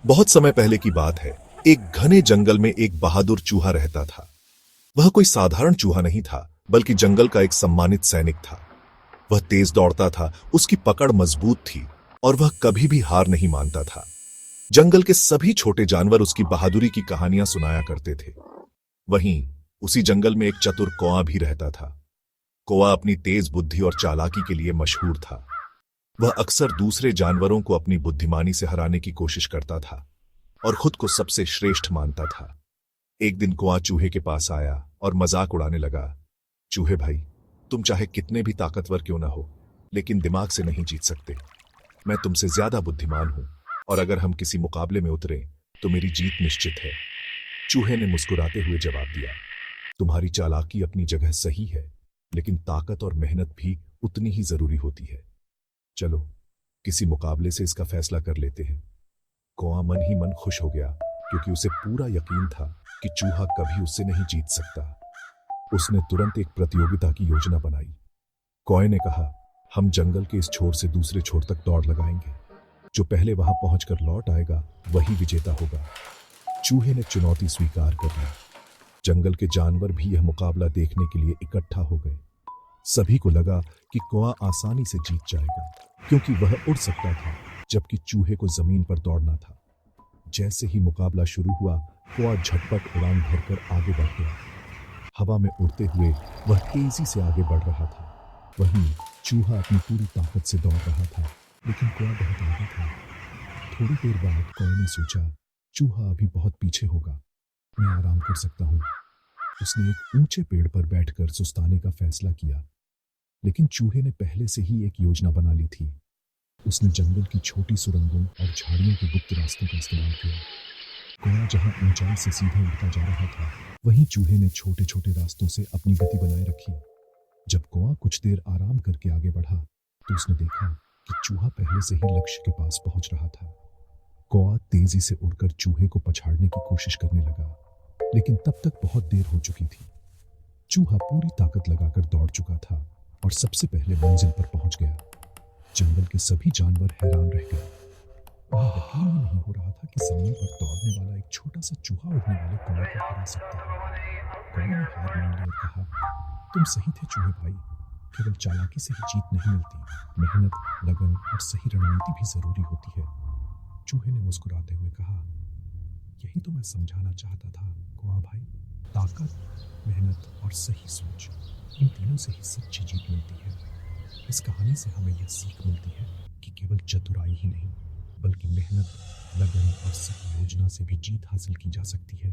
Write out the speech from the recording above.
बहुत समय पहले की बात है। एक घने जंगल में एक बहादुर चूहा रहता था। वह कोई साधारण चूहा नहीं था, बल्कि जंगल का एक सम्मानित सैनिक था। वह तेज दौड़ता था, उसकी पकड़ मजबूत थी और वह कभी भी हार नहीं मानता था। जंगल के सभी छोटे जानवर उसकी बहादुरी की कहानियां सुनाया करते थे। वहीं उसी जंगल में एक चतुर कौआ भी रहता था। कौआ अपनी तेज बुद्धि और चालाकी के लिए मशहूर था। वह अक्सर दूसरे जानवरों को अपनी बुद्धिमानी से हराने की कोशिश करता था और खुद को सबसे श्रेष्ठ मानता था। एक दिन कौआ चूहे के पास आया और मजाक उड़ाने लगा। चूहे भाई, तुम चाहे कितने भी ताकतवर क्यों ना हो, लेकिन दिमाग से नहीं जीत सकते। मैं तुमसे ज्यादा बुद्धिमान हूं और अगर हम किसी मुकाबले में उतरे तो मेरी जीत निश्चित है। चूहे ने मुस्कुराते हुए जवाब दिया, तुम्हारी चालाकी अपनी जगह सही है, लेकिन ताकत और मेहनत भी उतनी ही जरूरी होती है। चलो किसी मुकाबले से इसका फैसला कर लेते हैं। कौआ मन ही मन खुश हो गया, क्योंकि उसे पूरा यकीन था कि चूहा कभी उससे नहीं जीत सकता। उसने तुरंत एक प्रतियोगिता की योजना बनाई। कौए ने कहा, हम जंगल के इस छोर से दूसरे छोर तक दौड़ लगाएंगे। जो पहले वहां पहुंचकर लौट आएगा वही विजेता होगा। चूहे ने चुनौती स्वीकार कर ली। जंगल के जानवर भी यह मुकाबला देखने के लिए इकट्ठा हो गए। सभी को लगा कि कौआ आसानी से जीत जाएगा, क्योंकि वह उड़ सकता था, जबकि चूहे को जमीन पर दौड़ना था। जैसे ही मुकाबला शुरू हुआ, कौआ झटपट उड़ान भरकर आगे बढ़ गया। हवा में उड़ते हुए वह तेजी से आगे बढ़ रहा था। वहीं चूहा अपनी पूरी ताकत से दौड़ रहा था, लेकिन कौआ बहुत आगे था। थोड़ी देर बाद कौए ने सोचा, चूहा अभी बहुत पीछे होगा, मैं आराम कर सकता हूँ। उसने एक ऊंचे पेड़ पर बैठकर सुस्ताने का फैसला किया। लेकिन चूहे ने पहले से ही एक योजना बना ली थी। उसने जंगल की छोटी सुरंगों और झाड़ियों के गुप्त रास्तों का इस्तेमाल किया। कौआ जहां ऊंचाई से सीधे उड़ता जा रहा था, वहीं चूहे ने छोटे छोटे रास्तों से अपनी गति बनाए रखी। जब कौआ कुछ देर आराम करके आगे बढ़ा, तो उसने देखा कि चूहा पहले से ही लक्ष्य के पास पहुंच रहा था। कौआ तेजी से उड़कर चूहे को पछाड़ने की कोशिश करने लगा, लेकिन तब तक बहुत देर हो चुकी थी। चूहा पूरी ताकत लगाकर दौड़ चुका था और सबसे पहले मंजिल पर पहुंच गया। जंगल के सभी जानवर हैरान रह गए। उन्हें यकीन ही नहीं हो रहा था कि जमीन पर दौड़ने वाला एक छोटा सा चूहा उड़ने वाले कौए को हरा सकता है। कौए ने हार मान ली और कहा, तुम सही थे चूहे भाई, केवल चालाकी से ही जीत नहीं मिलती, मेहनत, लगन और सही रणनीति भी जरूरी होती है। चूहे ने मुस्कुराते हुए कहा, यही तो मैं समझाना चाहता था कौआ भाई। ताकत, मेहनत और सही सोच, इन तीनों से ही सच्ची जीत मिलती है। इस कहानी से हमें यह सीख मिलती है कि केवल चतुराई ही नहीं, बल्कि मेहनत, लगन और सही योजना से भी जीत हासिल की जा सकती है।